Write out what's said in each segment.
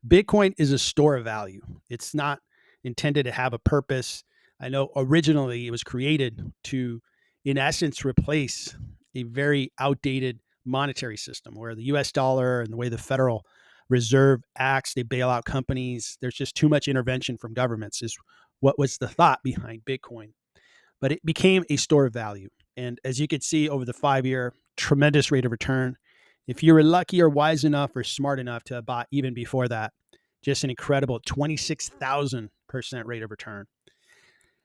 Bitcoin is a store of value. It's not intended to have a purpose. I know originally it was created to, in essence, replace a very outdated monetary system where the US dollar and the way the Federal Reserve acts, they bail out companies. There's just too much intervention from governments, is what was the thought behind Bitcoin. But it became a store of value. And as you could see over the 5 year, tremendous rate of return. If you were lucky or wise enough or smart enough to have bought even before that, just an incredible 26,000% rate of return.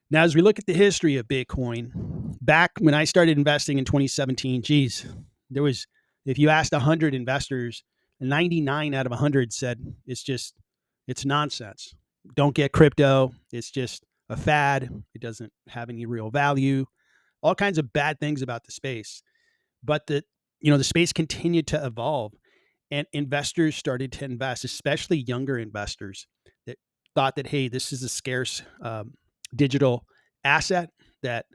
Now, as we look at the history of Bitcoin, back when I started investing in 2017, geez, there was, if you asked 100 investors, 99 out of 100 said it's nonsense. Don't get crypto. It's just a fad. It doesn't have any real value. All kinds of bad things about the space. But the space continued to evolve and investors started to invest, especially younger investors that thought that, hey, this is a scarce digital asset that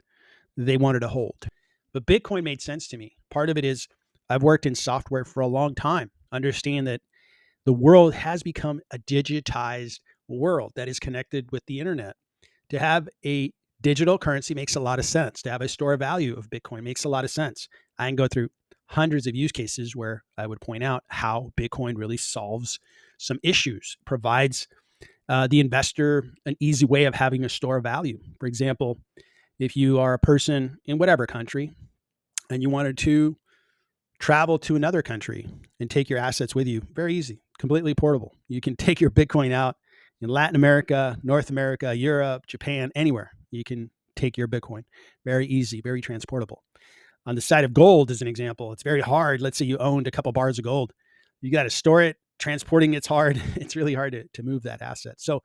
they wanted to hold. But Bitcoin made sense to me. Part of it is I've worked in software for a long time, understand that the world has become a digitized world that is connected with the internet. To have a digital currency makes a lot of sense. To have a store of value of Bitcoin makes a lot of sense. I can go through hundreds of use cases where I would point out how Bitcoin really solves some issues, provides the investor an easy way of having a store of value. For example, if you are a person in whatever country and you wanted to travel to another country and take your assets with you, very easy, completely portable. You can take your Bitcoin out in Latin America, North America, Europe, Japan, anywhere. You can take your Bitcoin. Very easy, very transportable. On the side of gold, as an example, it's very hard. Let's say you owned a couple bars of gold. You got to store it. Transporting it's hard. It's really hard to move that asset. So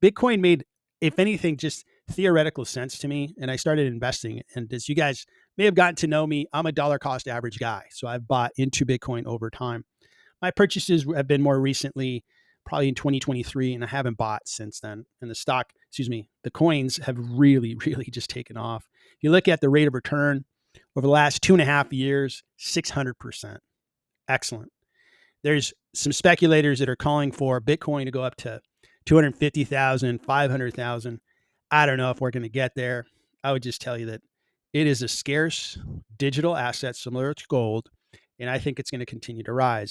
Bitcoin made, if anything, just theoretical sense to me. And I started investing. And as you guys may have gotten to know me, I'm a dollar cost average guy. So I've bought into Bitcoin over time. My purchases have been more recently, probably in 2023, and I haven't bought since then. And the coins have really, really just taken off. If you look at the rate of return over the last 2.5 years, 600%. Excellent. There's some speculators that are calling for Bitcoin to go up to 250,000, 500,000. I don't know if we're going to get there. I would just tell you that it is a scarce digital asset similar to gold, and I think it's going to continue to rise.